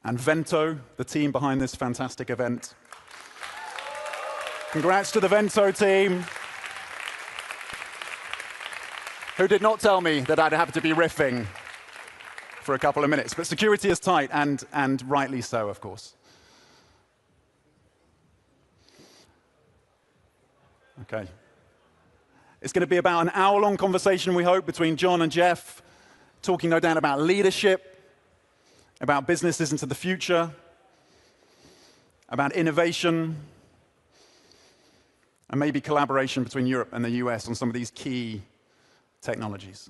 and Vento, the team behind this fantastic event. Congrats to the Vento team, who did not tell me that I'd have to be riffing for a couple of minutes. But security is tight, and rightly so, of course. Okay. It's going to be about an hour-long conversation, we hope, between John and Jeff, talking no doubt about leadership, about businesses into the future, about innovation, and maybe collaboration between Europe and the US on some of these key technologies.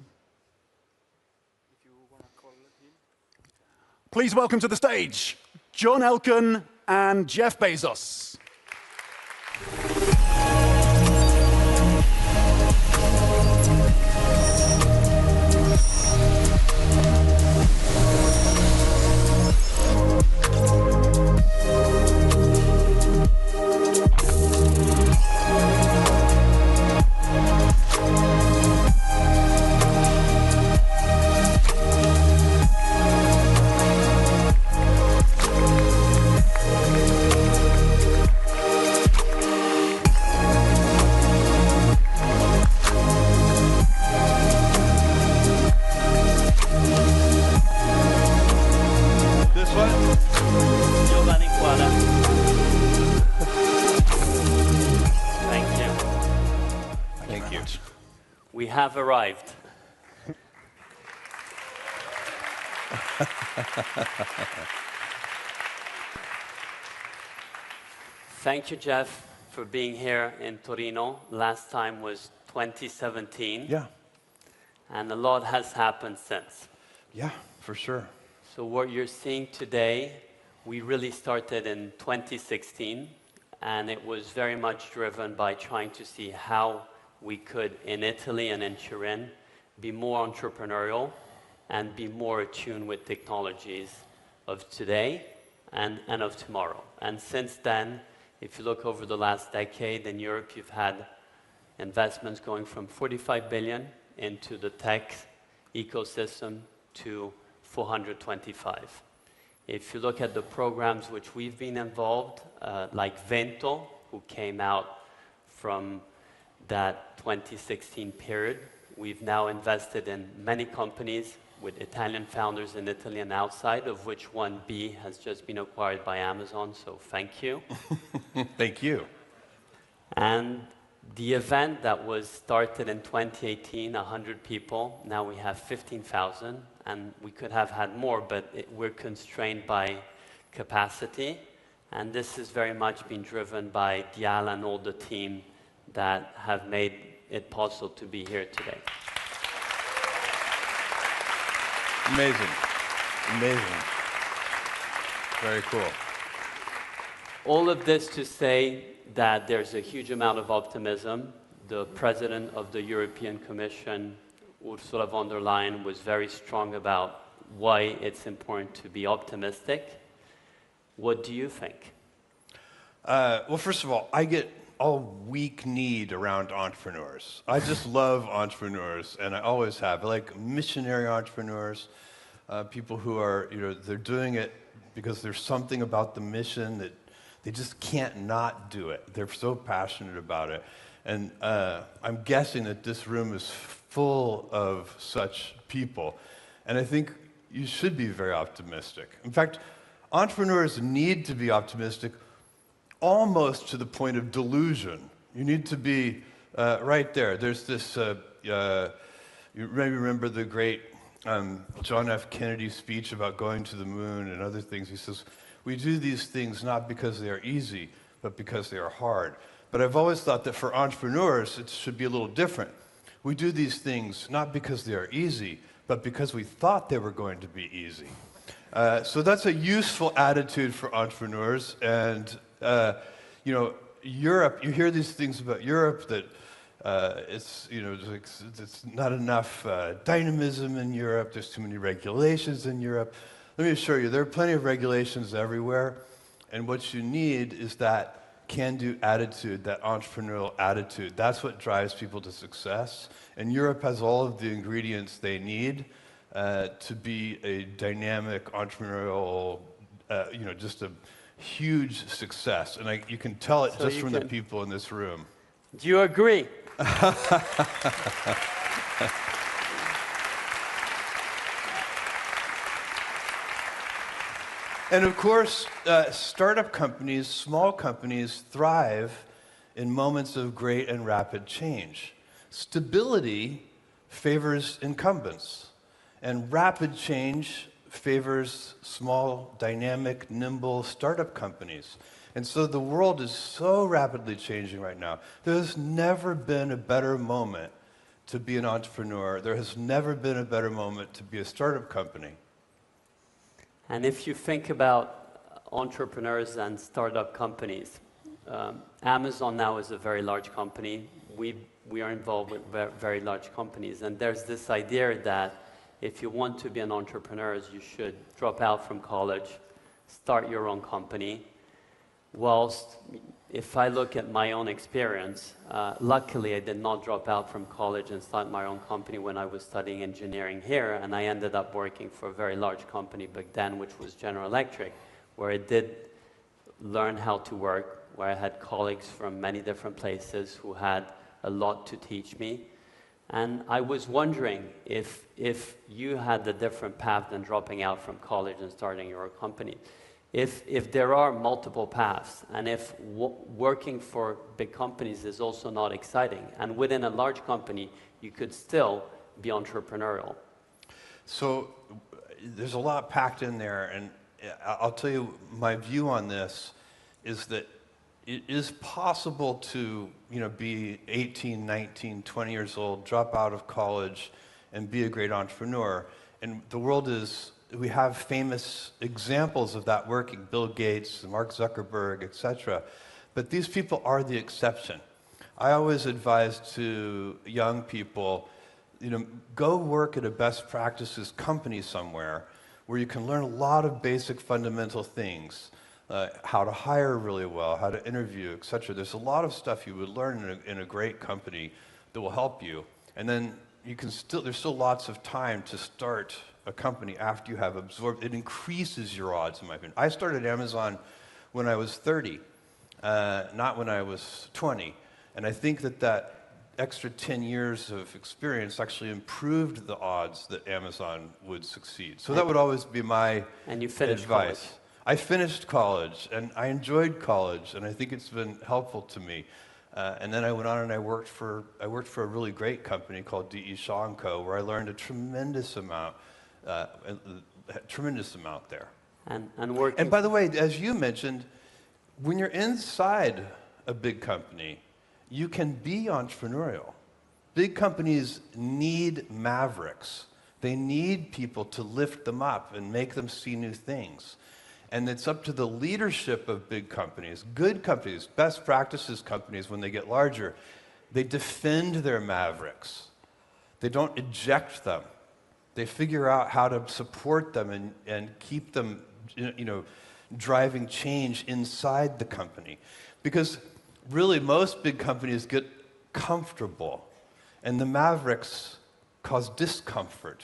Please welcome to the stage, John Elkann and Jeff Bezos. Have arrived. Thank you, Jeff, for being here in Torino. Last time was 2017. Yeah. And a lot has happened since. Yeah, for sure. So what you're seeing today, we really started in 2016, and it was very much driven by trying to see how we could, in Italy and in Turin, be more entrepreneurial and be more attuned with technologies of today and of tomorrow. And since then, if you look over the last decade in Europe, you've had investments going from 45 billion into the tech ecosystem to 425. If you look at the programs which we've been involved, like Vento, who came out from that 2016 period. We've now invested in many companies with Italian founders in Italy and outside, of which one B has just been acquired by Amazon, so thank you. Thank you. And the event that was started in 2018, 100 people, now we have 15,000, and we could have had more, but we're constrained by capacity, and this has very much been driven by Diala and all the team that have made it possible to be here today. Amazing. Amazing. Very cool. All of this to say that there's a huge amount of optimism. The president of the European Commission, Ursula von der Leyen, was very strong about why it's important to be optimistic. What do you think? Well, first of all, I get a weak need around entrepreneurs. I just love entrepreneurs, and I always have. I like missionary entrepreneurs, people who are, they're doing it because there's something about the mission that they just can't not do it. They're so passionate about it. And I'm guessing that this room is full of such people. And I think you should be very optimistic. In fact, entrepreneurs need to be optimistic almost to the point of delusion. You need to be right there. There's this, you maybe remember the great John F. Kennedy speech about going to the moon and other things. He says, we do these things not because they are easy, but because they are hard. But I've always thought that for entrepreneurs, it should be a little different. We do these things not because they are easy, but because we thought they were going to be easy. So that's a useful attitude for entrepreneurs. And Europe, you hear these things about Europe that it's not enough dynamism in Europe, there's too many regulations in Europe. Let me assure you, there are plenty of regulations everywhere, and what you need is that can-do attitude, that entrepreneurial attitude. That's what drives people to success, and Europe has all of the ingredients they need to be a dynamic, entrepreneurial, just a huge success. And you can tell it So just you from the can- people in this room. Do you agree? And of course, startup companies, small companies, thrive in moments of great and rapid change. Stability favors incumbents, and rapid change favors small, dynamic, nimble startup companies. And so the world is so rapidly changing right now. There's never been a better moment to be an entrepreneur. There has never been a better moment to be a startup company. And if you think about entrepreneurs and startup companies, Amazon now is a very large company. We are involved with very large companies, and there's this idea that if you want to be an entrepreneur, you should drop out from college, start your own company. Whilst if I look at my own experience, luckily I did not drop out from college and start my own company when I was studying engineering here, and I ended up working for a very large company back then, which was General Electric, where I did learn how to work, where I had colleagues from many different places who had a lot to teach me. And I was wondering if you had a different path than dropping out from college and starting your own company. If there are multiple paths, and if working for big companies is also not exciting, and within a large company, you could still be entrepreneurial. So there's a lot packed in there, and I'll tell you my view on this is that it is possible to be 18, 19, 20 years old, drop out of college, and be a great entrepreneur. And the world is, we have famous examples of that working, Bill Gates, Mark Zuckerberg, etc. But these people are the exception. I always advise to young people, go work at a best practices company somewhere where you can learn a lot of basic fundamental things, how to hire really well, how to interview, etc. There's a lot of stuff you would learn in a great company that will help you. And then there's still lots of time to start a company after you have absorbed. It increases your odds, in my opinion. I started Amazon when I was 30, not when I was 20. And I think that extra 10 years of experience actually improved the odds that Amazon would succeed. So that would always be my And you finished advice. college. I finished college, and I enjoyed college, and I think it's been helpful to me. And then I went on and I worked for a really great company called D.E. Shaw & Co., where I learned a tremendous amount there. And working. And by the way, as you mentioned, when you're inside a big company, you can be entrepreneurial. Big companies need mavericks. They need people to lift them up and make them see new things. And it's up to the leadership of big companies, good companies, best practices companies, when they get larger, they defend their mavericks. They don't eject them. They figure out how to support them and keep them, driving change inside the company. Because really, most big companies get comfortable, and the mavericks cause discomfort.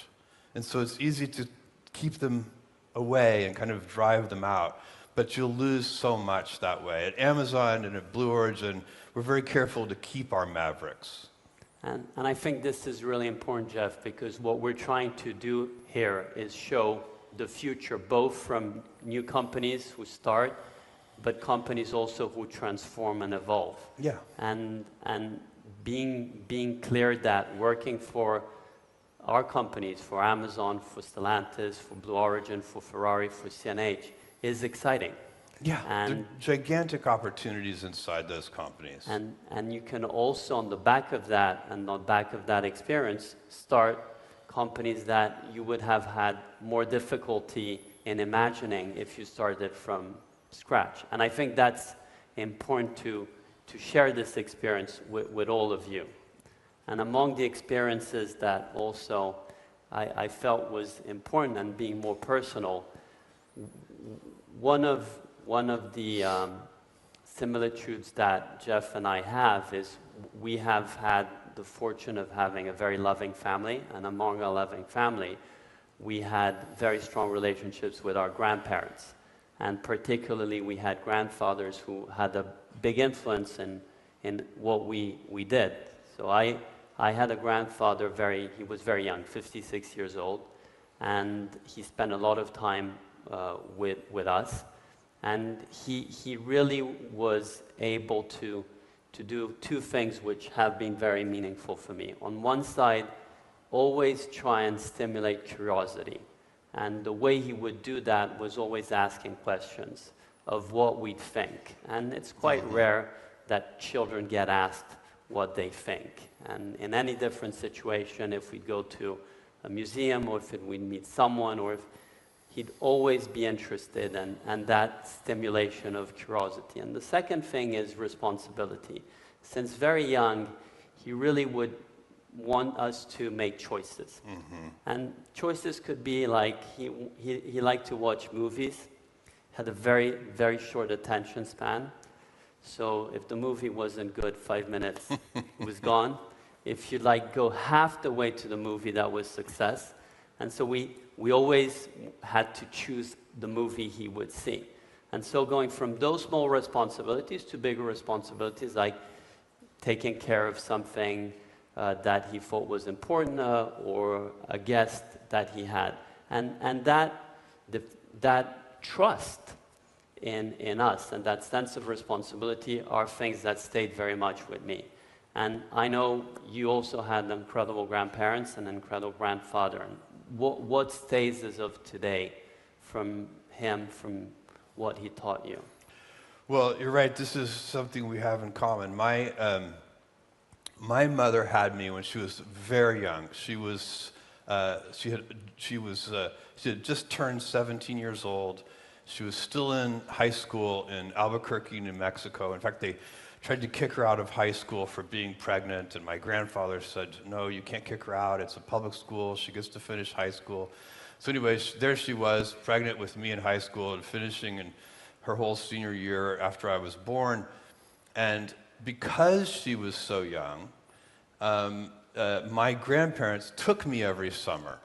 And so it's easy to keep them away and kind of drive them out. But you'll lose so much that way. At Amazon and at Blue Origin, we're very careful to keep our mavericks. And I think this is really important, Jeff, because what we're trying to do here is show the future, both from new companies who start, but companies also who transform and evolve. Yeah. And being clear that working for our companies, for Amazon, for Stellantis, for Blue Origin, for Ferrari, for CNH, is exciting. Yeah, And there are gigantic opportunities inside those companies. And you can also, on the back of that, and on the back of that experience, start companies that you would have had more difficulty in imagining if you started from scratch. And I think that's important to share this experience with all of you. And among the experiences that also I felt was important and being more personal, one of the similitudes that Jeff and I have is we have had the fortune of having a very loving family, and among our loving family, we had very strong relationships with our grandparents. And particularly, we had grandfathers who had a big influence in what we did. So I had a grandfather, he was very young, 56 years old, and he spent a lot of time with us. And he really was able to do two things which have been very meaningful for me. On one side, always try and stimulate curiosity. And the way he would do that was always asking questions of what we'd think. And it's quite rare that children get asked what they think. And in any different situation, if we go to a museum or if we'd meet someone, or if he'd always be interested and that stimulation of curiosity. And the second thing is responsibility. Since very young, he really would want us to make choices. And choices could be like, he liked to watch movies, had a very, very short attention span. So if the movie wasn't good, 5 minutes, it was gone. If you go half the way to the movie, that was success. And so we always had to choose the movie he would see. And so going from those small responsibilities to bigger responsibilities, like taking care of something that he thought was important, or a guest that he had. And that trust in us and that sense of responsibility are things that stayed very much with me. And I know you also had incredible grandparents and an incredible grandfather. And what stays as of today from him, from what he taught you? Well, you're right. This is something we have in common. My mother had me when she was very young. She had just turned 17 years old. She was still in high school in Albuquerque, New Mexico. In fact, they tried to kick her out of high school for being pregnant, and my grandfather said, no, you can't kick her out. It's a public school. She gets to finish high school. So anyways, there she was, pregnant with me in high school and finishing in her whole senior year after I was born. And because she was so young, my grandparents took me every summer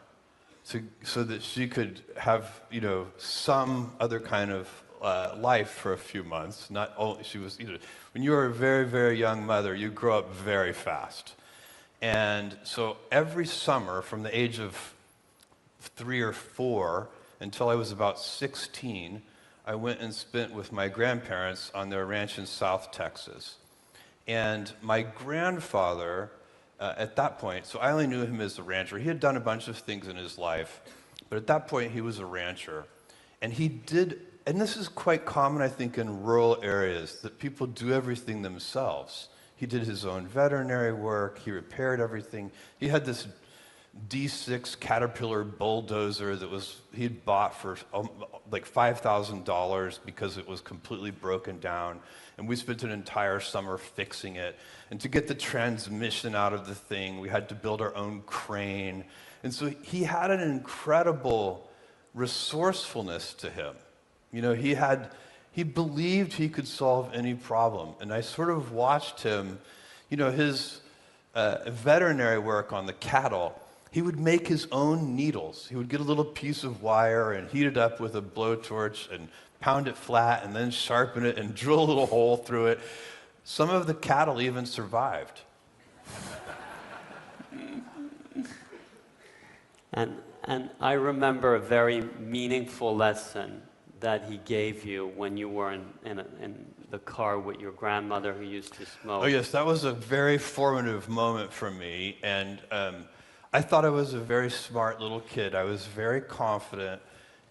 so that she could have, some other kind of life for a few months. Not only she was, when you are a very, very young mother, you grow up very fast. And so every summer, from the age of 3 or 4 until I was about 16, I went and spent with my grandparents on their ranch in South Texas. And my grandfather, at that point, so I only knew him as a rancher. He had done a bunch of things in his life, but at that point he was a rancher. And he did, and this is quite common, I think, in rural areas, that people do everything themselves. He did his own veterinary work, he repaired everything. He had this D6 Caterpillar bulldozer that he'd bought for like $5,000 because it was completely broken down. And we spent an entire summer fixing it. And to get the transmission out of the thing, we had to build our own crane. And so he had an incredible resourcefulness to him. He believed he could solve any problem. And I sort of watched him, his veterinary work on the cattle. He would make his own needles. He would get a little piece of wire and heat it up with a blowtorch and pound it flat and then sharpen it and drill a little hole through it. Some of the cattle even survived. And I remember a very meaningful lesson that he gave you when you were in the car with your grandmother who used to smoke. Oh yes, that was a very formative moment for me. And I thought I was a very smart little kid. I was very confident.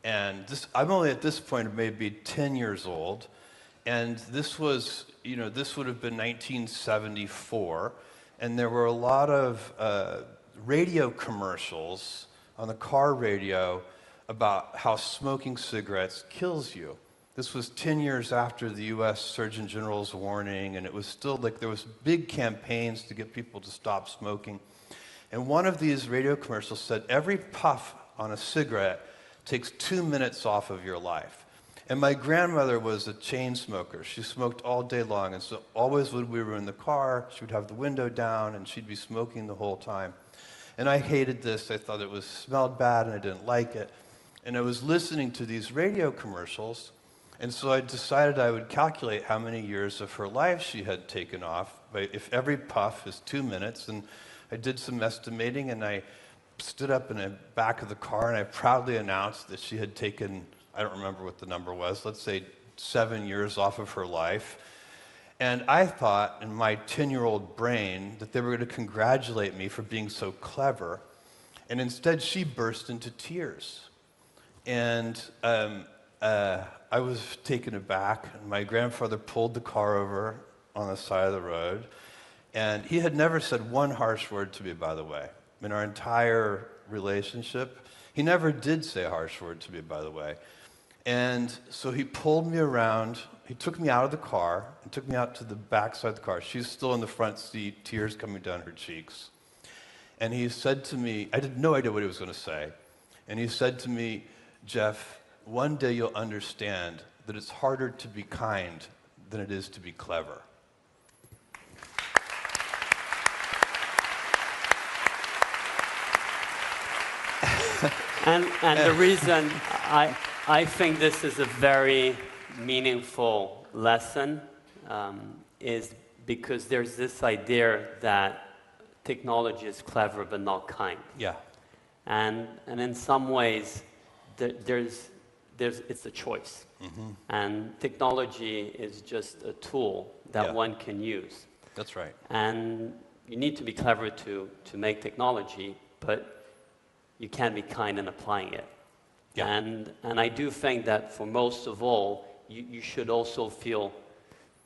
And I'm only at this point maybe 10 years old. And this was, this would have been 1974. And there were a lot of radio commercials on the car radio about how smoking cigarettes kills you. This was 10 years after the U.S. Surgeon General's warning, and it was still there was big campaigns to get people to stop smoking. And one of these radio commercials said, every puff on a cigarette takes 2 minutes off of your life. And my grandmother was a chain smoker. She smoked all day long, and so always when we were in the car, she would have the window down, and she'd be smoking the whole time. And I hated this. I thought it smelled bad, and I didn't like it. And I was listening to these radio commercials, And so I decided I would calculate how many years of her life she had taken off. If every puff is 2 minutes, and I did some estimating, and I stood up in the back of the car, and I proudly announced that she had taken, I don't remember what the number was, let's say 7 years off of her life. And I thought in my 10-year-old brain that they were going to congratulate me for being so clever. And instead, she burst into tears. And I was taken aback, and my grandfather pulled the car over on the side of the road. And he had never said one harsh word to me, by the way. In our entire relationship, he never did say a harsh word to me, by the way. And so he pulled me around. He took me out of the car and took me out to the back side of the car. She's still in the front seat, tears coming down her cheeks. And he said to me, I had no idea what he was going to say. And he said to me, Jeff, one day you'll understand that it's harder to be kind than it is to be clever. And the reason I think this is a very meaningful lesson is because there's this idea that technology is clever but not kind. Yeah. And in some ways, it's a choice. Mm-hmm. And technology is just a tool that one can use. That's right. And you need to be clever to make technology, but you can be kind in applying it. Yeah. And I do think that for most of all, you should also feel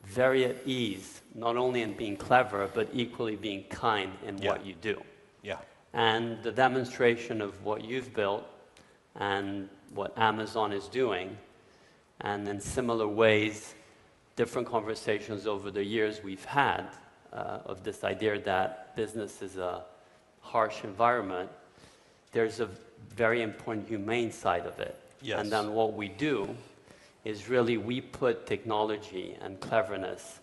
very at ease, not only in being clever, but equally being kind in what you do. Yeah. And the demonstration of what you've built and what Amazon is doing, and in similar ways, different conversations over the years we've had of this idea that business is a harsh environment, there's a very important humane side of it. Yes. And then what we do is really we put technology and cleverness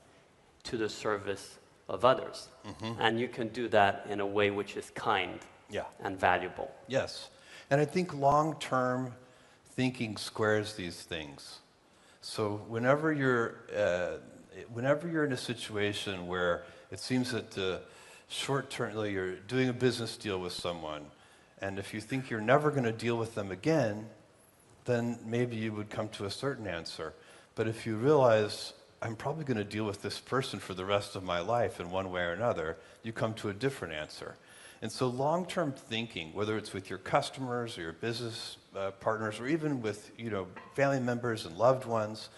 to the service of others. Mm-hmm. And you can do that in a way which is kind and valuable. Yes. And I think long-term thinking squares these things. So whenever you're in a situation where it seems that short-termly you're doing a business deal with someone, and if you think you're never going to deal with them again, then maybe you would come to a certain answer. But if you realize, I'm probably going to deal with this person for the rest of my life in one way or another, you come to a different answer. And so long-term thinking, whether it's with your customers or your business partners, or even with family members and loved ones,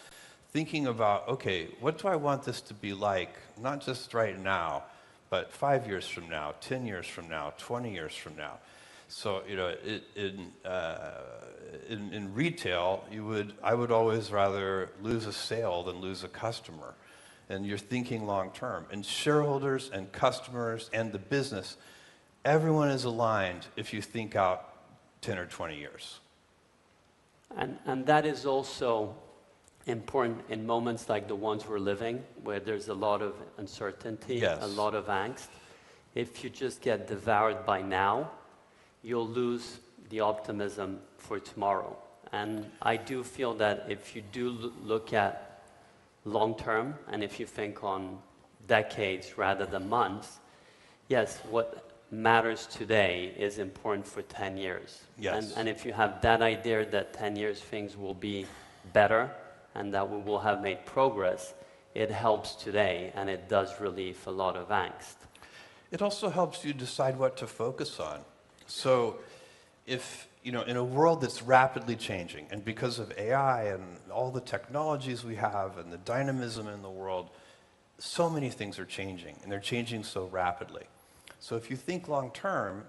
thinking about, okay, what do I want this to be like, not just right now, but 5 years from now, 10 years from now, 20 years from now. So, in retail, I would always rather lose a sale than lose a customer. And you're thinking long term. And shareholders and customers and the business, everyone is aligned if you think out 10 or 20 years. And that is also important in moments like the ones we're living, where there's a lot of uncertainty, a lot of angst. If you just get devoured by now, you'll lose the optimism for tomorrow. And I do feel that if you do look at long term, and if you think on decades rather than months, yes, what matters today is important for 10 years. Yes. And if you have that idea that 10 years things will be better and that we will have made progress, it helps today, and it does relieve a lot of angst. It also helps you decide what to focus on. So if, in a world that's rapidly changing, and because of AI and all the technologies we have and the dynamism in the world, so many things are changing, and they're changing so rapidly. So if you think long term,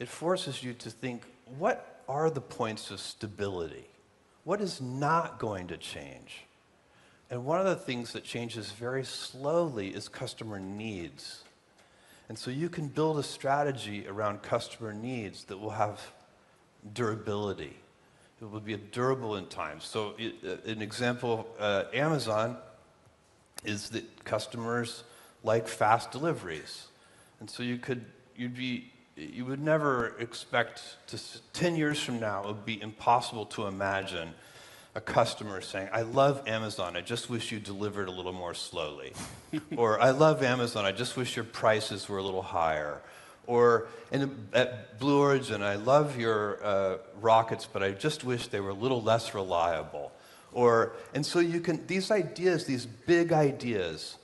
it forces you to think, what are the points of stability? What is not going to change? And one of the things that changes very slowly is customer needs. And so you can build a strategy around customer needs that will have durability. It will be durable in time. So an example, Amazon is that customers like fast deliveries. And so you would never expect 10 years from now, it would be impossible to imagine a customer saying, I love Amazon, I just wish you delivered a little more slowly. Or, I love Amazon, I just wish your prices were a little higher. Or, at Blue Origin, I love your rockets, but I just wish they were a little less reliable. Or, and so you can, these ideas, these big ideas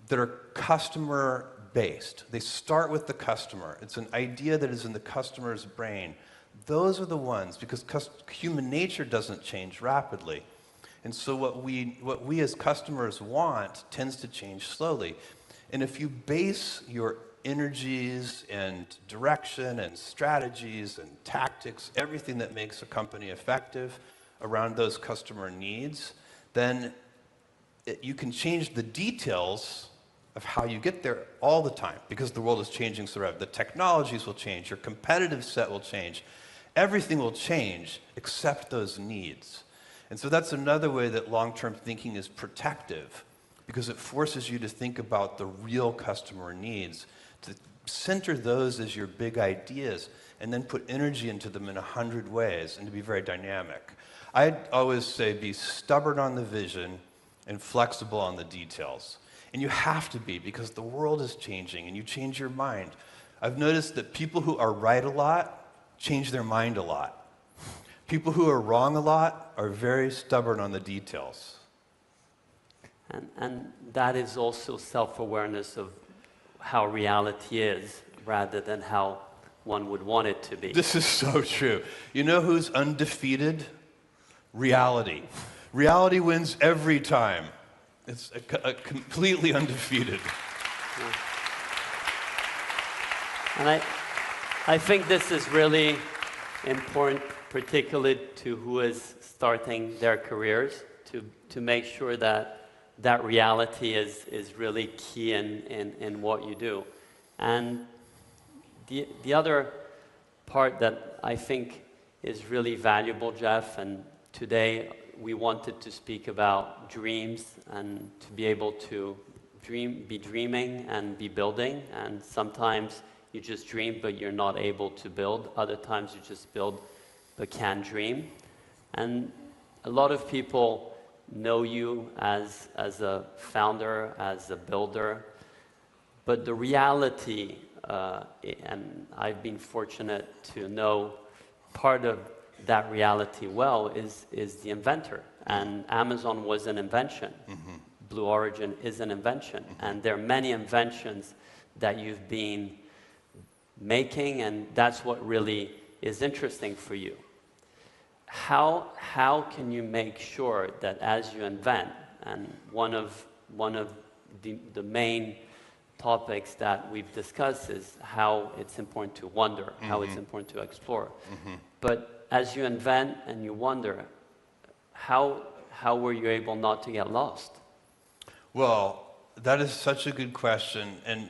that are customer-based, they start with the customer. It's an idea that is in the customer's brain. Those are the ones, because human nature doesn't change rapidly. And so what we as customers want tends to change slowly. And if you base your energies and direction and strategies and tactics, everything that makes a company effective around those customer needs, then you can change the details of how you get there all the time, because the world is changing so rapidly. The technologies will change, your competitive set will change. Everything will change except those needs. And so that's another way that long-term thinking is protective, because it forces you to think about the real customer needs, to center those as your big ideas, and then put energy into them in 100 ways, and to be very dynamic. I'd always say be stubborn on the vision and flexible on the details. And you have to be, because the world is changing, and you change your mind. I've noticed that people who are right a lot change their mind a lot. People who are wrong a lot are very stubborn on the details. And that is also self-awareness of how reality is, rather than how one would want it to be. This is so true. You know who's undefeated? Reality. Reality wins every time. It's completely undefeated. Yeah. And I think this is really important, particularly to who is starting their careers, to make sure that that reality is really key in what you do. And the other part that I think is really valuable, Jeff, and today we wanted to speak about dreams and to be able to be dreaming and be building. And sometimes you just dream, but you're not able to build. Other times you just build, but can't dream. And a lot of people know you as a founder, as a builder, but the reality, and I've been fortunate to know part of that reality well, is the inventor. And Amazon was an invention. Mm-hmm. Blue Origin is an invention. Mm-hmm. And there are many inventions that you've been making, and that's what really is interesting for you. How can you make sure that as you invent, and one of the main topics that we've discussed is how it's important to wonder, mm-hmm. how it's important to explore. Mm-hmm. But as you invent and you wonder, how were you able not to get lost? Well, that is such a good question, and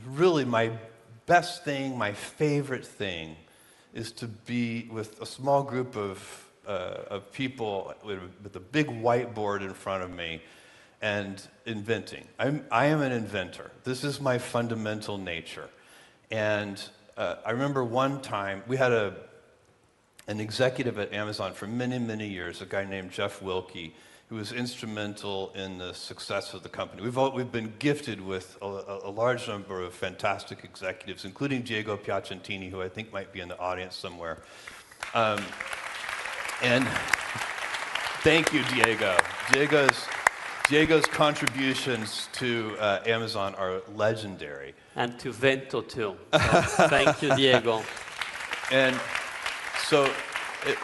really my best thing, my favorite thing, is to be with a small group of people with a big whiteboard in front of me and inventing. I am an inventor. This is my fundamental nature. And I remember one time, we had an executive at Amazon for many, many years, a guy named Jeff Wilke, who was instrumental in the success of the company. We've been gifted with a large number of fantastic executives, including Diego Piacentini, who I think might be in the audience somewhere. And thank you, Diego. Diego's contributions to Amazon are legendary. And to Vento too. So thank you, Diego. And so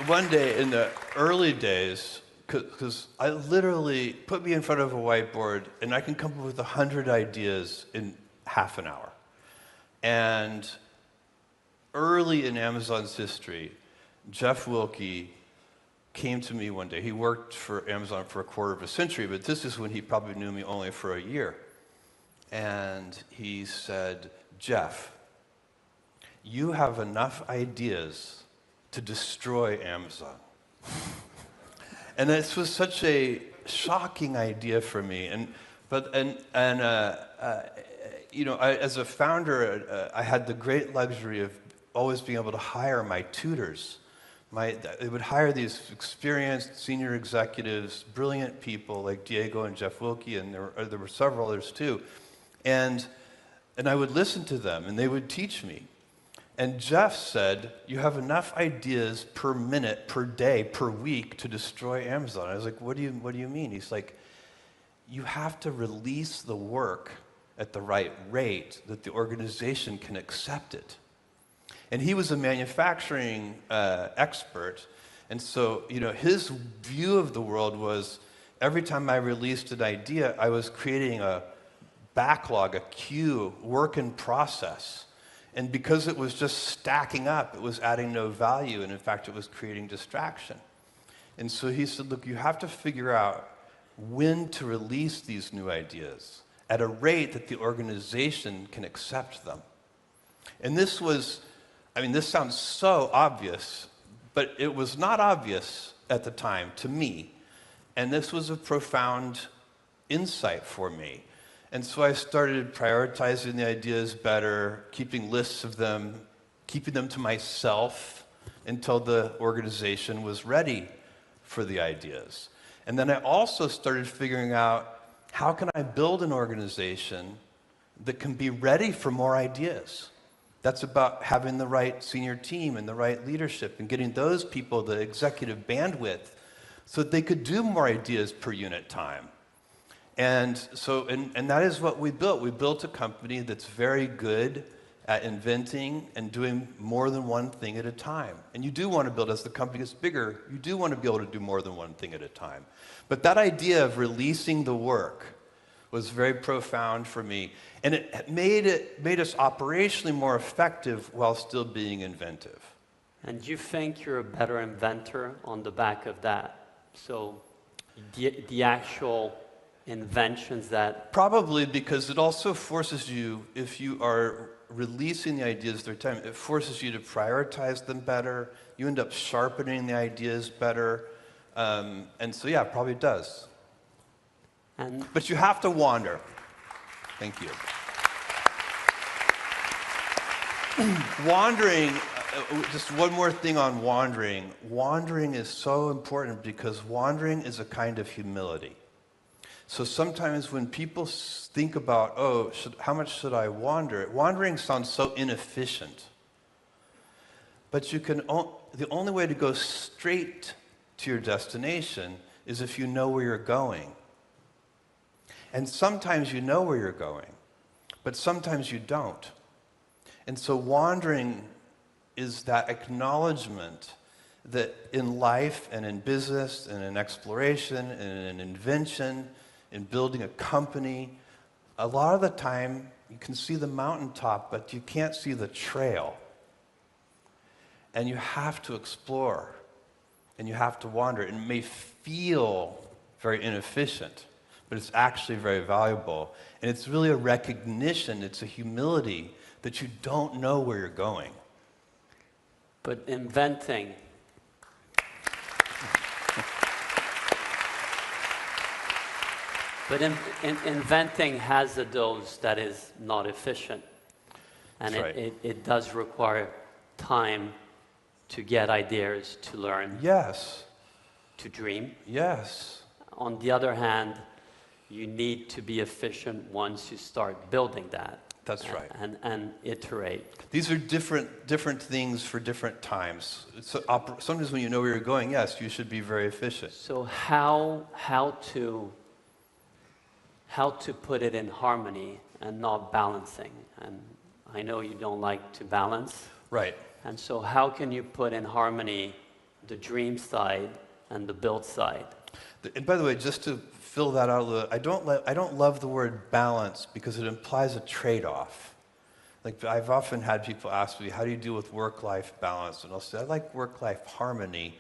one day in the early days, because I literally put me in front of a whiteboard and I can come up with 100 ideas in half an hour. And early in Amazon's history, Jeff Wilke came to me one day. He worked for Amazon for a quarter of a century, but this is when he probably knew me only for a year. And he said, Jeff, you have enough ideas to destroy Amazon. And this was such a shocking idea for me. As a founder, I had the great luxury of always being able to hire my tutors. They would hire these experienced senior executives, brilliant people like Diego and Jeff Wilkie, and there were several others too. And I would listen to them, and they would teach me. And Jeff said, you have enough ideas per minute, per day, per week to destroy Amazon. I was like, what do you mean? He's like, you have to release the work at the right rate that the organization can accept it. And he was a manufacturing expert, and so his view of the world was every time I released an idea, I was creating a backlog, a queue, work in process. And because it was just stacking up, it was adding no value, and in fact, it was creating distraction. And so he said, look, you have to figure out when to release these new ideas at a rate that the organization can accept them. And this sounds so obvious, but it was not obvious at the time to me. And this was a profound insight for me. And so I started prioritizing the ideas better, keeping lists of them, keeping them to myself until the organization was ready for the ideas. And then I also started figuring out, how can I build an organization that can be ready for more ideas? That's about having the right senior team and the right leadership and getting those people the executive bandwidth so that they could do more ideas per unit time. And so, and that is what we built. We built a company that's very good at inventing and doing more than one thing at a time. And you do want to build, as the company gets bigger, you do want to be able to do more than one thing at a time. But that idea of releasing the work was very profound for me. And it made us operationally more effective while still being inventive. And you think you're a better inventor on the back of that? So the actual inventions that... Probably, because it also forces you, if you are releasing the ideas at their time, it forces you to prioritize them better. You end up sharpening the ideas better. And so, yeah, it probably does. But you have to wander. Thank you. Wandering, just one more thing on wandering. Wandering is so important because wandering is a kind of humility. So sometimes when people think about, how much should I wander? Wandering sounds so inefficient. But the only way to go straight to your destination is if you know where you're going. And sometimes you know where you're going, but sometimes you don't. And so wandering is that acknowledgement that in life and in business and in exploration and in invention, in building a company, a lot of the time you can see the mountaintop, but you can't see the trail. And you have to explore, and you have to wander. It may feel very inefficient, but it's actually very valuable. And it's really a recognition, it's a humility that you don't know where you're going. But inventing... But inventing has a dose that is not efficient. And it does require time to get ideas, to learn. Yes. To dream. Yes. On the other hand, you need to be efficient once you start building that. That's right. And iterate. These are different things for different times. Sometimes when you know where you're going, yes, you should be very efficient. So how to put it in harmony and not balancing. And I know you don't like to balance. Right. And so how can you put in harmony the dream side and the build side? And by the way, just to fill that out a little, I don't love the word balance because it implies a trade-off. Like I've often had people ask me, how do you deal with work-life balance? And I'll say, I like work-life harmony.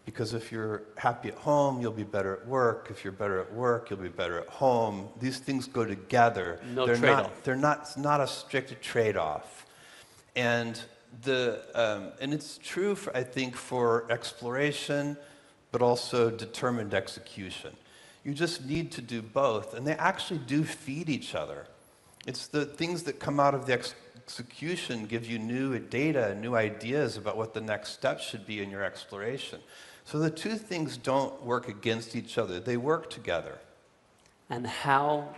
Because if you're happy at home, you'll be better at work. If you're better at work, you'll be better at home. These things go together. No trade-off. It's not a strict trade-off. And it's true, I think, for exploration, but also determined execution. You just need to do both, and they actually do feed each other. It's the things that come out of execution gives you new data, new ideas about what the next step should be in your exploration. So the two things don't work against each other. They work together. And how...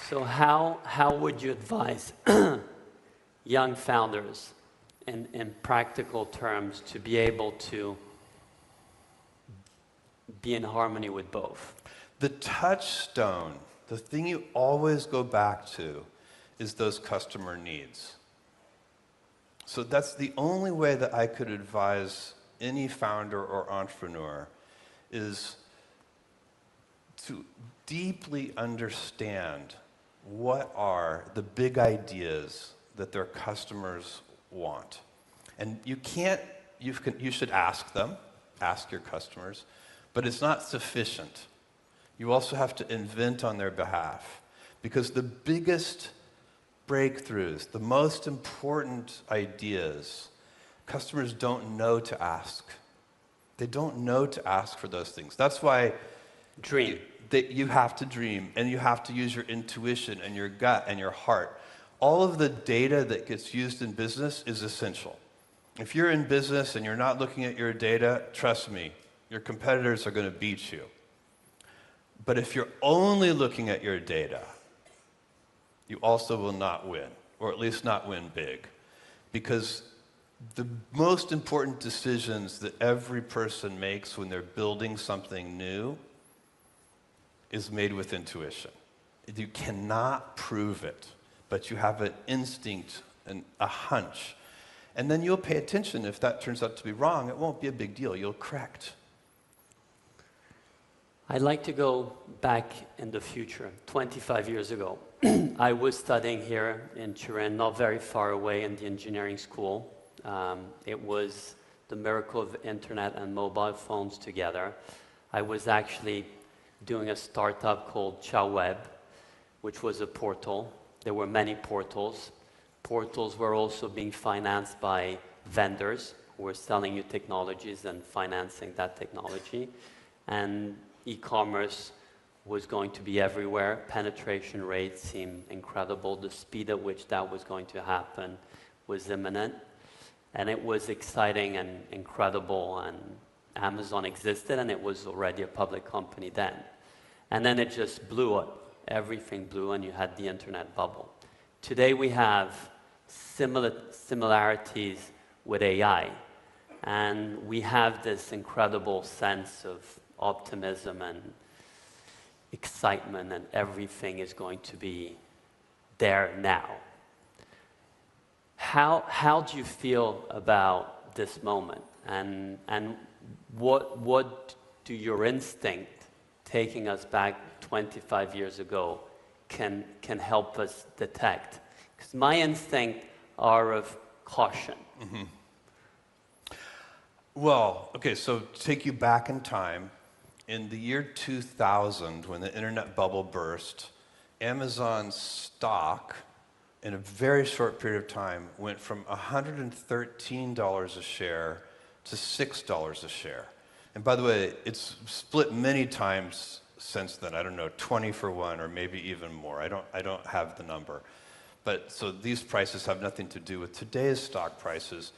So how would you advise young founders in practical terms to be able to be in harmony with both? The touchstone, the thing you always go back to, is those customer needs. So that's the only way that I could advise any founder or entrepreneur, is to deeply understand what are the big ideas that their customers want. And you should ask them, ask your customers, but it's not sufficient. You also have to invent on their behalf, because the biggest breakthroughs, the most important ideas, customers don't know to ask. They don't know to ask for those things. That's why you have to dream, and you have to use your intuition and your gut and your heart. All of the data that gets used in business is essential. If you're in business and you're not looking at your data, trust me, your competitors are going to beat you. But if you're only looking at your data, you also will not win, or at least not win big. Because the most important decisions that every person makes when they're building something new is made with intuition. You cannot prove it, but you have an instinct and a hunch. And then you'll pay attention. If that turns out to be wrong, it won't be a big deal. You'll correct. I'd like to go back in the future, 25 years ago. I was studying here in Turin, not very far away in the engineering school. It was the miracle of internet and mobile phones together. I was actually doing a startup called CiaoWeb, which was a portal. There were many portals. Portals were also being financed by vendors who were selling you technologies and financing that technology. And e-commerce was going to be everywhere. Penetration rates seemed incredible. The speed at which that was going to happen was imminent. And it was exciting and incredible, and Amazon existed, and it was already a public company then. And then it just blew up. Everything blew, and you had the internet bubble. Today we have similarities with AI, and we have this incredible sense of optimism and excitement, and everything is going to be there now. How do you feel about this moment, and what do your instinct, taking us back 25 years ago, can help us detect? Because my instincts are of caution. Mm-hmm. Well, okay, so to take you back in time, in the year 2000, when the internet bubble burst, Amazon's stock, in a very short period of time, went from $113 a share to $6 a share. And by the way, it's split many times since then. I don't know, 20 for one, or maybe even more. I don't have the number. But so these prices have nothing to do with today's stock prices.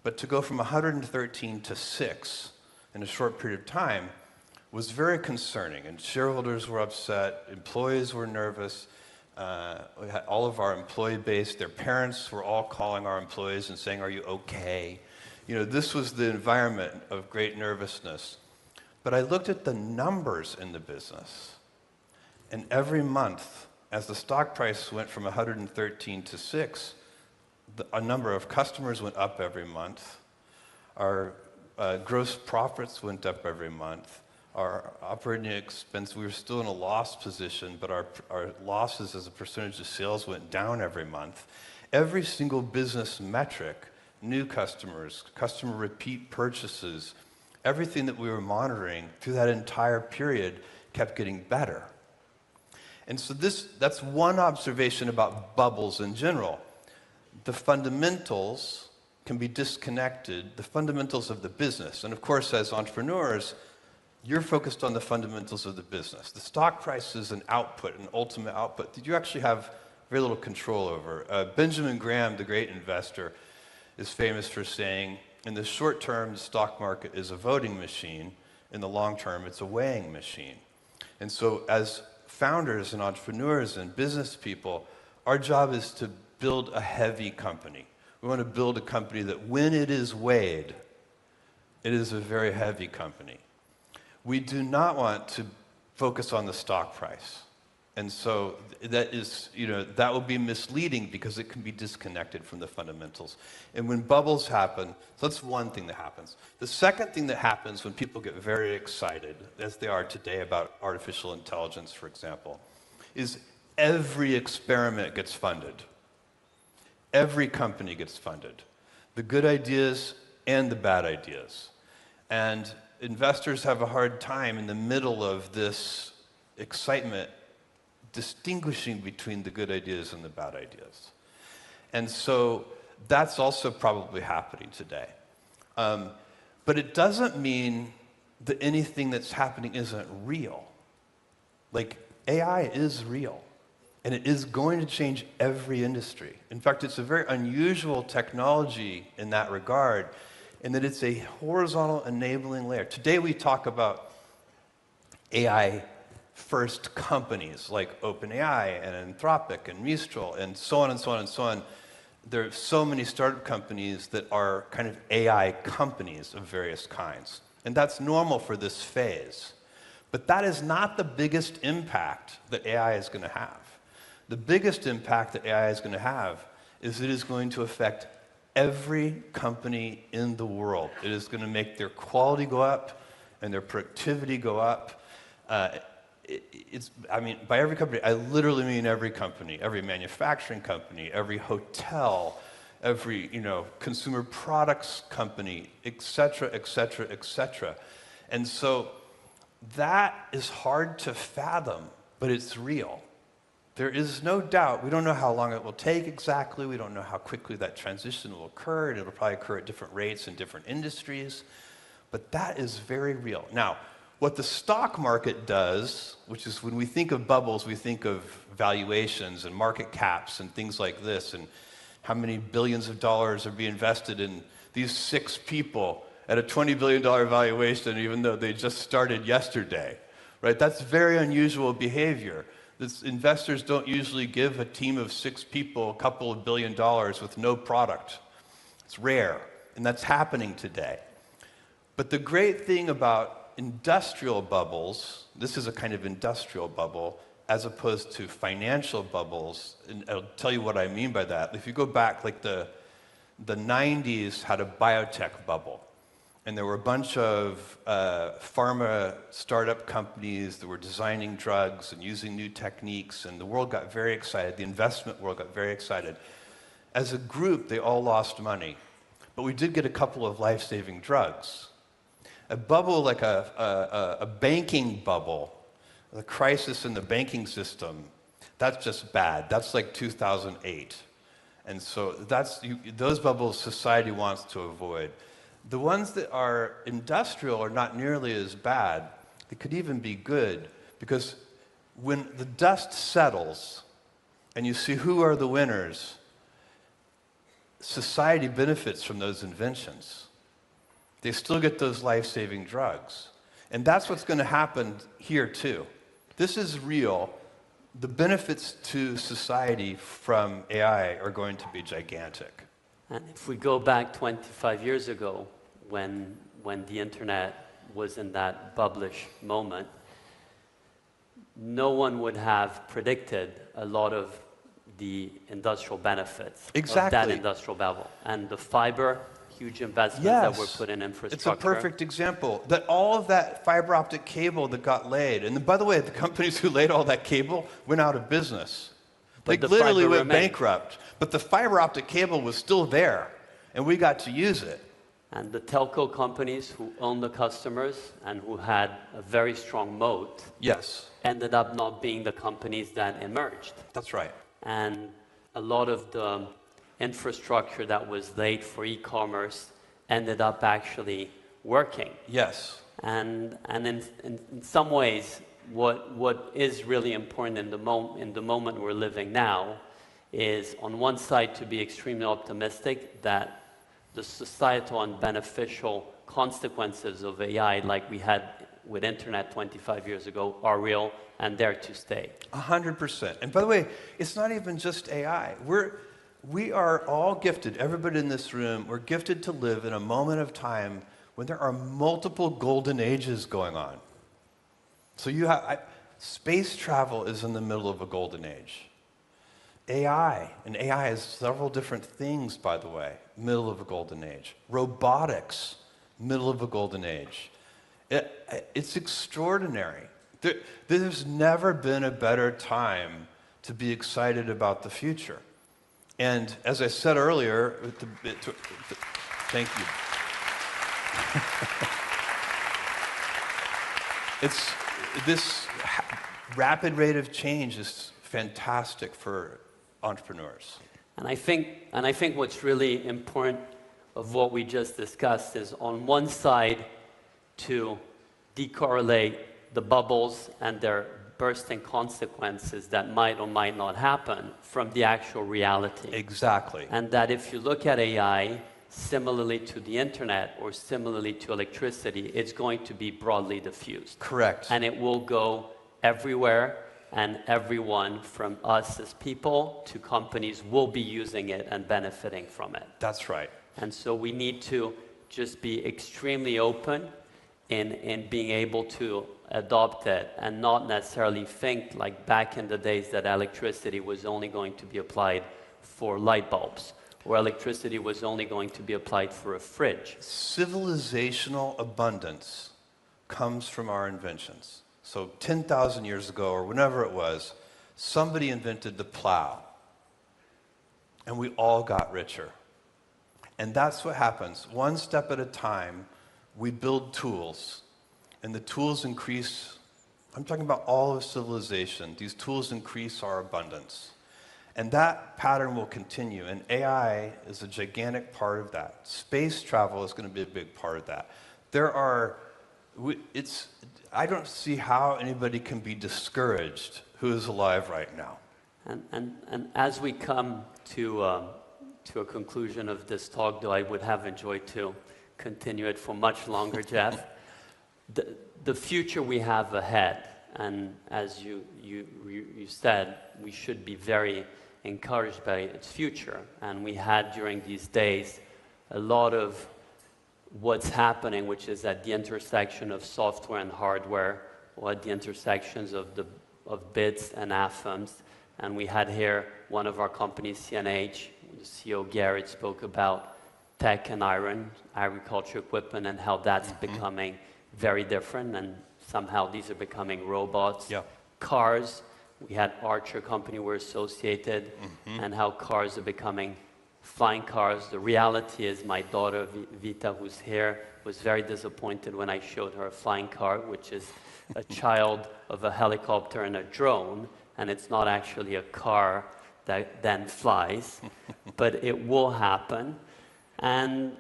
But to go from 113 to 6 in a short period of time was very concerning. And shareholders were upset, employees were nervous. We had all of our employee base, their parents were all calling our employees and saying, "Are you okay?" You know, this was the environment of great nervousness. But I looked at the numbers in the business, and every month, as the stock price went from 113 to 6, a number of customers went up every month. Our gross profits went up every month. Our operating expense, we were still in a loss position, but our losses as a percentage of sales went down every month. Every single business metric, new customers, customer repeat purchases, everything that we were monitoring through that entire period kept getting better. And so that's one observation about bubbles in general. The fundamentals can be disconnected, the fundamentals of the business. And of course, as entrepreneurs, You're focused on the fundamentals of the business. The stock price is an output, an ultimate output that you actually have very little control over. Benjamin Graham, the great investor, is famous for saying, in the short term, the stock market is a voting machine. In the long term, it's a weighing machine. And so as founders and entrepreneurs and business people, our job is to build a heavy company. We want to build a company that when it is weighed, it is a very heavy company. We do not want to focus on the stock price. And so that is, that will be misleading because it can be disconnected from the fundamentals. And when bubbles happen, so that's one thing that happens. The second thing that happens when people get very excited, as they are today about artificial intelligence, for example, is every experiment gets funded. Every company gets funded. The good ideas and the bad ideas. And investors have a hard time in the middle of this excitement distinguishing between the good ideas and the bad ideas. And so that's also probably happening today. But it doesn't mean that anything that's happening isn't real. Like, AI is real, and it is going to change every industry. In fact, it's a very unusual technology in that regard, in that it's a horizontal enabling layer. Today we talk about AI first companies like OpenAI and Anthropic and Mistral and so on and so on and so on. There are so many startup companies that are kind of AI companies of various kinds. And that's normal for this phase. But that is not the biggest impact that AI is going to have. The biggest impact that AI is going to have is it is going to affect every company in the world. It is going to make their quality go up and their productivity go up. By every company, I literally mean every company, every manufacturing company, every hotel, every, consumer products company, et cetera, et cetera, et cetera. And so that is hard to fathom, but it's real. There is no doubt. We don't know how long it will take exactly. We don't know how quickly that transition will occur. And it'll probably occur at different rates in different industries. But that is very real. Now, what the stock market does, which is when we think of bubbles, we think of valuations and market caps and things like this, and how many billions of dollars are being invested in these 6 people at a $20 billion valuation, even though they just started yesterday, right? That's very unusual behavior. Investors don't usually give a team of 6 people a couple of $1 billion with no product. It's rare, and that's happening today. But the great thing about industrial bubbles, this is a kind of industrial bubble, as opposed to financial bubbles, and I'll tell you what I mean by that. If you go back, like the 90s had a biotech bubble, and there were a bunch of pharma startup companies that were designing drugs and using new techniques, and the world got very excited. The investment world got very excited. As a group, they all lost money, but we did get a couple of life-saving drugs. A bubble like a banking bubble, the crisis in the banking system, that's just bad. That's like 2008. And so those bubbles society wants to avoid. The ones that are industrial are not nearly as bad. They could even be good, because when the dust settles and you see who are the winners, society benefits from those inventions. They still get those life-saving drugs. And that's what's going to happen here, too. This is real. The benefits to society from AI are going to be gigantic. And if we go back 25 years ago, when the internet was in that bubblish moment, no one would have predicted a lot of the industrial benefits of that industrial bubble. And the fiber, huge investments that were put in infrastructure. It's a perfect example. That all of that fiber optic cable that got laid, and by the way, the companies who laid all that cable went out of business. They literally went bankrupt. But the fiber optic cable was still there, and we got to use it. And the telco companies who owned the customers and who had a very strong moat ended up not being the companies that emerged. That's right. And a lot of the infrastructure that was laid for e-commerce ended up actually working. Yes. And in some ways, what is really important in the moment we're living now is, on one side, to be extremely optimistic that the societal and beneficial consequences of AI, like we had with internet 25 years ago, are real and there to stay. 100%. And by the way, it's not even just AI. We are all gifted, everybody in this room, we're gifted to live in a moment of time when there are multiple golden ages going on. So space travel is in the middle of a golden age. AI, and AI is several different things, by the way, middle of a golden age. Robotics, middle of a golden age. It's extraordinary. There's never been a better time to be excited about the future. And as I said earlier, thank you. This rapid rate of change is fantastic for entrepreneurs. And I think what's really important of what we just discussed is, on one side, to decorrelate the bubbles and their bursting consequences that might or might not happen from the actual reality. Exactly. And that if you look at AI, similarly to the internet or similarly to electricity, it's going to be broadly diffused. Correct. And it will go everywhere, and everyone, from us as people to companies, will be using it and benefiting from it. That's right. And so we need to just be extremely open in being able to adopt it, and not necessarily think like back in the days that electricity was only going to be applied for light bulbs, or electricity was only going to be applied for a fridge. Civilizational abundance comes from our inventions. So 10,000 years ago, or whenever it was, somebody invented the plow, and we all got richer. And that's what happens. One step at a time, we build tools, and the tools increase. I'm talking about all of civilization. These tools increase our abundance. And that pattern will continue, and AI is a gigantic part of that. Space travel is going to be a big part of that. I don't see how anybody can be discouraged who is alive right now. And as we come to a conclusion of this talk, though I would have enjoyed to continue it for much longer, Jeff, the future we have ahead, and as you said, we should be very encouraged by its future. And we had during these days a lot of what's happening, which is at the intersection of software and hardware, or at the intersections of bits and atoms. And we had here one of our companies, CNH, the CEO Garrett spoke about tech and iron, agriculture equipment, and how that's becoming very different, and somehow these are becoming robots. Yeah. Cars, we had Archer company we're associated, and how cars are becoming flying cars. The reality is, my daughter Vita, who's here, was very disappointed when I showed her a flying car, which is a child of a helicopter and a drone, and it's not actually a car that then flies, but it will happen. And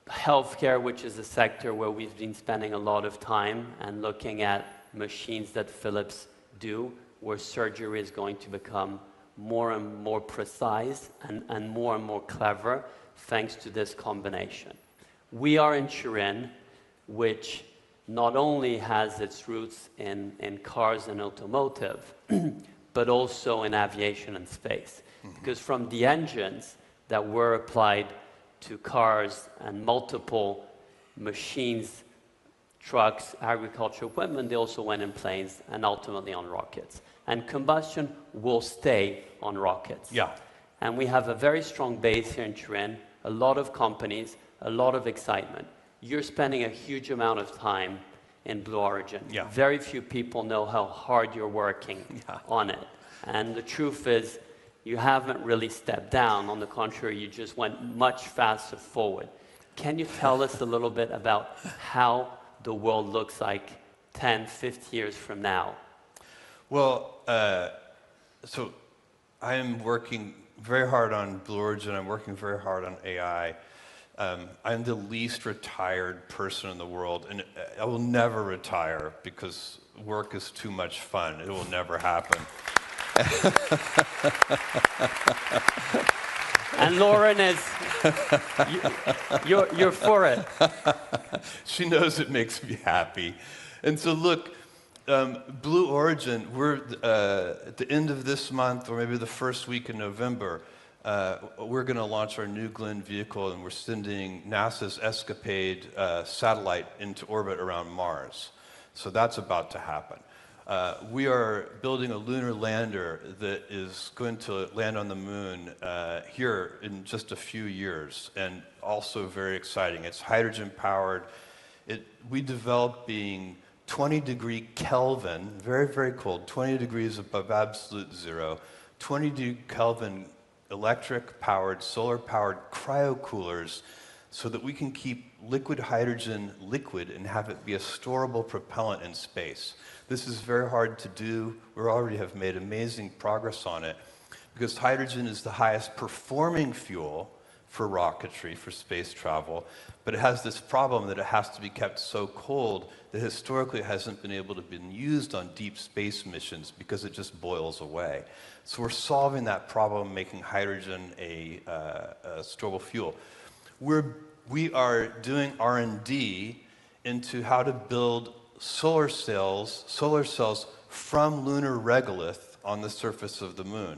healthcare, which is a sector where we've been spending a lot of time and looking at machines that Philips do, where surgery is going to become more and more precise and more clever, thanks to this combination. We are in Turin, which not only has its roots in cars and automotive, but also in aviation and space. Because from the engines that were applied to cars and multiple machines, trucks, agricultural equipment, they also went in planes and ultimately on rockets. And combustion will stay on rockets. Yeah. And we have a very strong base here in Turin, a lot of companies, a lot of excitement. You're spending a huge amount of time in Blue Origin. Yeah. Very few people know how hard you're working on it. And the truth is, you haven't really stepped down. On the contrary, you just went much faster forward. Can you tell us a little bit about how the world looks like 10, 50 years from now? Well, so I am working very hard on Blue Origin. I'm working very hard on AI. I'm the least retired person in the world, and I will never retire because work is too much fun. It will never happen. And Lauren is, you're for it. She knows it makes me happy. And so look, Blue Origin, we're at the end of this month, or maybe the first week in November, we're going to launch our New Glenn vehicle, and we're sending NASA's Escapade satellite into orbit around Mars. So that's about to happen. We are building a lunar lander that is going to land on the moon here in just a few years, and also very exciting. It's hydrogen powered. We developed being 20-degree Kelvin, very, very cold, 20 degrees above absolute zero, 20-degree Kelvin electric-powered, solar-powered cryocoolers so that we can keep liquid hydrogen liquid and have it be a storable propellant in space. This is very hard to do. We already have made amazing progress on it because hydrogen is the highest performing fuel for rocketry, for space travel, but it has this problem that it has to be kept so cold that historically it hasn't been able to be used on deep space missions because it just boils away. So we're solving that problem, making hydrogen a storable fuel. We are doing R&D into how to build solar cells from lunar regolith on the surface of the moon.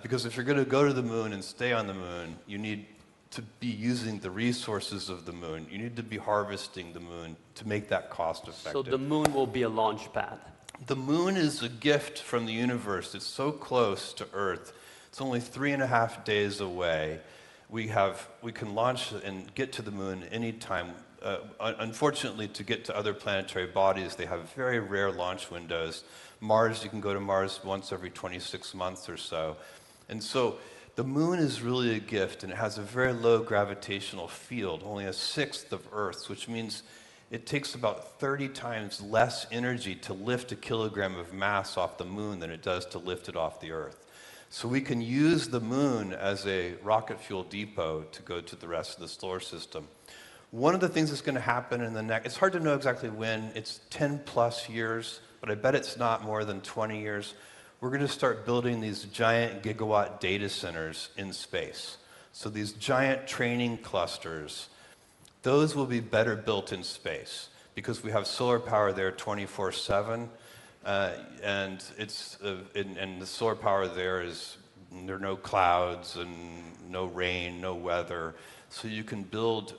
Because if you're going to go to the moon and stay on the moon, you need to be using the resources of the moon. You need to be harvesting the moon to make that cost effective. So the moon will be a launch pad. The moon is a gift from the universe. It's so close to Earth. It's only 3.5 days away. We can launch and get to the moon anytime. Unfortunately, to get to other planetary bodies, they have very rare launch windows. Mars, you can go to Mars once every 26 months or so. And so the moon is really a gift, and it has a very low gravitational field, only 1/6 of Earth's, which means it takes about 30 times less energy to lift a kilogram of mass off the moon than it does to lift it off the Earth. So we can use the moon as a rocket fuel depot to go to the rest of the solar system. One of the things that's going to happen in the next, it's hard to know exactly when, it's 10 plus years, but I bet it's not more than 20 years. We're going to start building these giant gigawatt data centers in space. So these giant training clusters, those will be better built in space because we have solar power there 24/7, and the solar power there are no clouds and no rain, no weather. So you can build.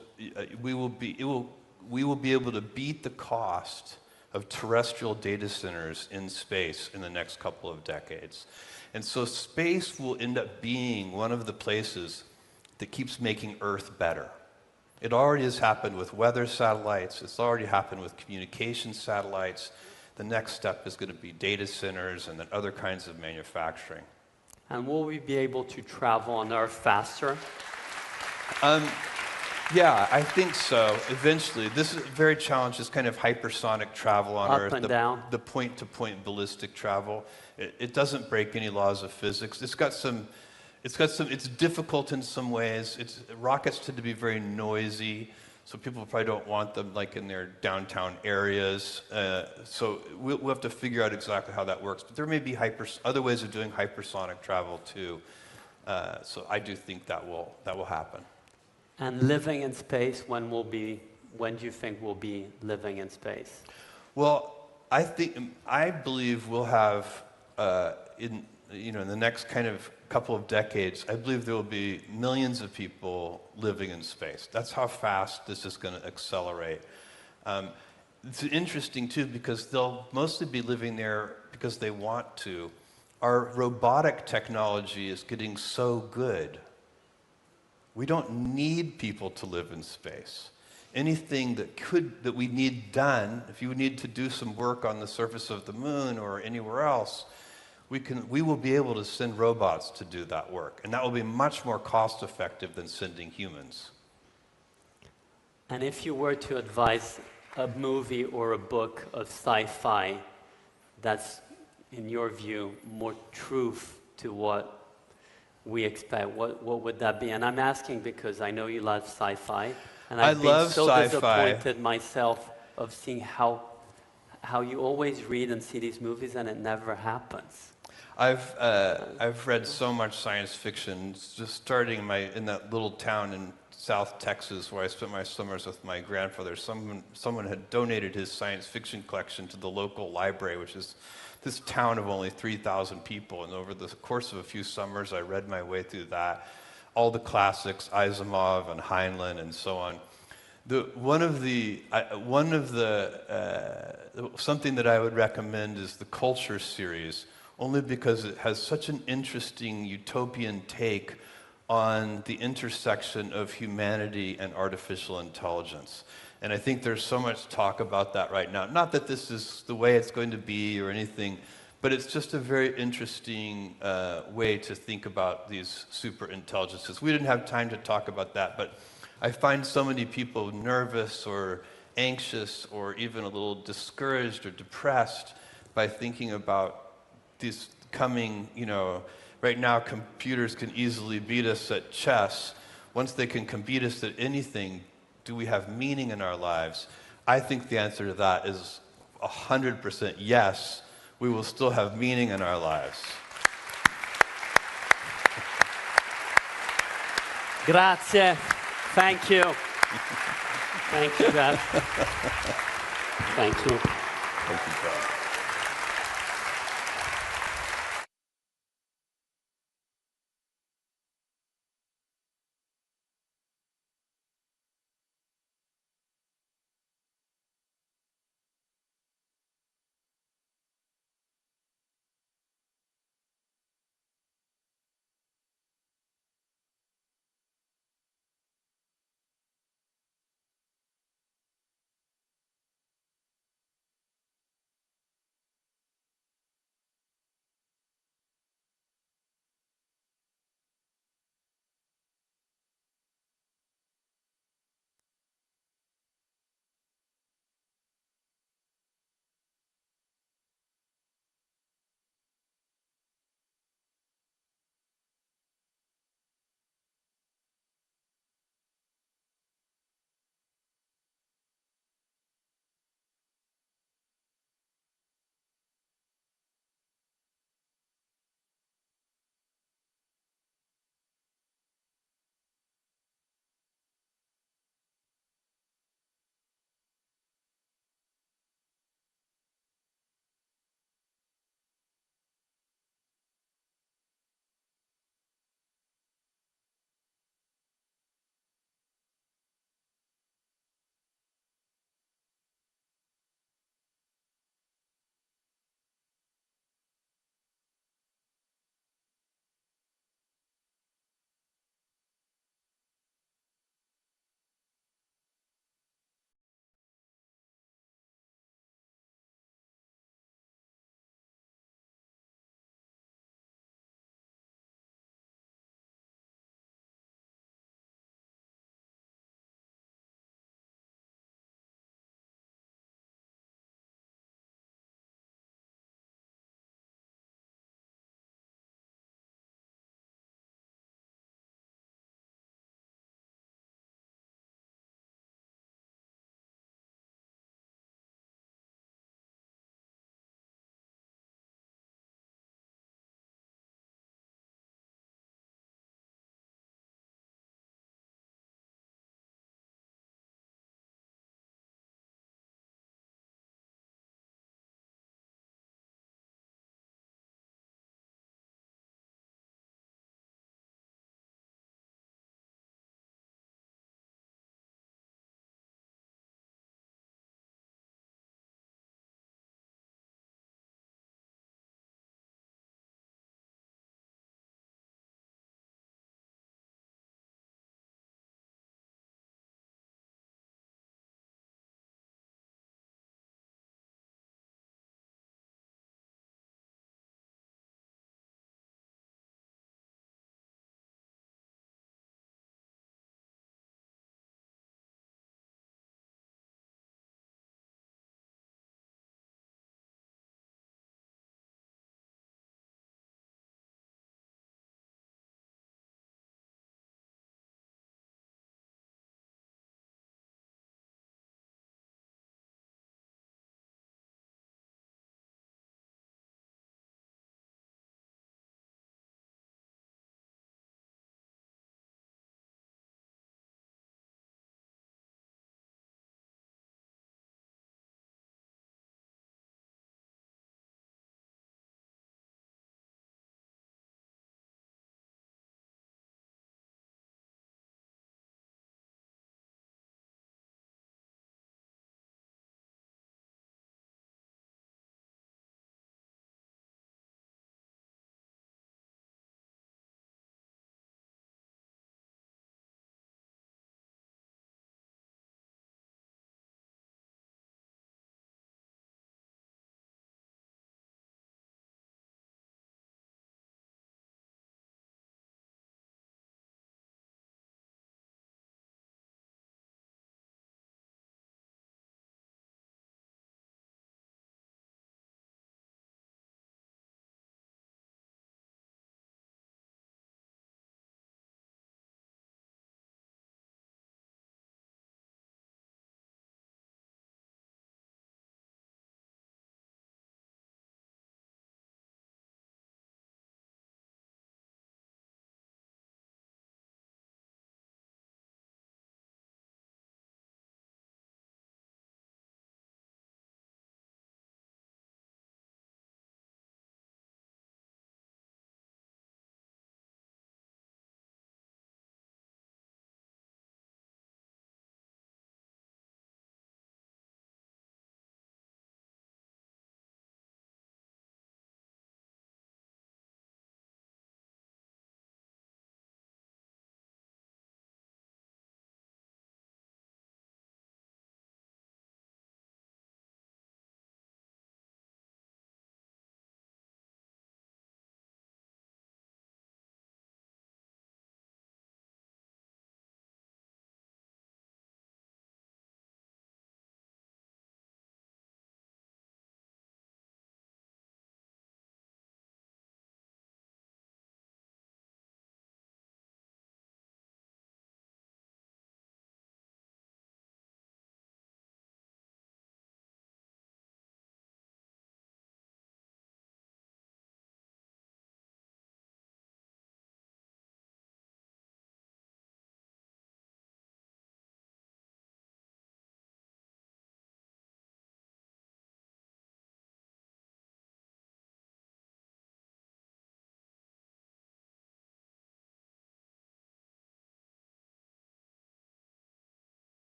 We will be able to beat the cost of terrestrial data centers in space in the next couple of decades. And so space will end up being one of the places that keeps making Earth better. It already has happened with weather satellites. It's already happened with communication satellites. The next step is going to be data centers and then other kinds of manufacturing. And will we be able to travel on Earth faster? Yeah, I think so. Eventually, this is very challenging. This kind of hypersonic travel on Earth, Up and down. The point-to-point ballistic travel. It doesn't break any laws of physics. It's difficult in some ways. Rockets tend to be very noisy, so people probably don't want them like in their downtown areas. So we'll have to figure out exactly how that works. But there may be other ways of doing hypersonic travel too. So I do think that will happen. And living in space, when do you think we'll be living in space? Well, I believe we'll have in the next kind of couple of decades, I believe there will be millions of people living in space. That's how fast this is going to accelerate. It's interesting too because they'll mostly be living there because they want to. Our robotic technology is getting so good. We don't need people to live in space. Anything that we need done, if you need to do some work on the surface of the moon or anywhere else, we will be able to send robots to do that work. And that will be much more cost effective than sending humans. And if you were to advise a movie or a book of sci-fi that's, in your view, more truth to what we expect, what would that be? And I'm asking because I know you love sci-fi, and I I've been love so sci-fi. disappointed myself of seeing how you always read and see these movies and it never happens. I've read so much science fiction, just starting in that little town in South Texas where I spent my summers with my grandfather. Someone had donated his science fiction collection to the local library, which is this town of only 3,000 people. And over the course of a few summers, I read my way through that, all the classics, Asimov and Heinlein and so on. Something that I would recommend is the Culture series, only because it has such an interesting utopian take on the intersection of humanity and artificial intelligence. And I think there's so much talk about that right now. Not that this is the way it's going to be or anything, but it's just a very interesting way to think about these super intelligences. We didn't have time to talk about that, but I find so many people nervous or anxious or even a little discouraged or depressed by thinking about these coming, right now computers can easily beat us at chess. Once they can beat us at anything, do we have meaning in our lives? I think the answer to that is 100% yes. We will still have meaning in our lives. Grazie. Thank you. Thank you, Jeff. Thank you. Thank you, John.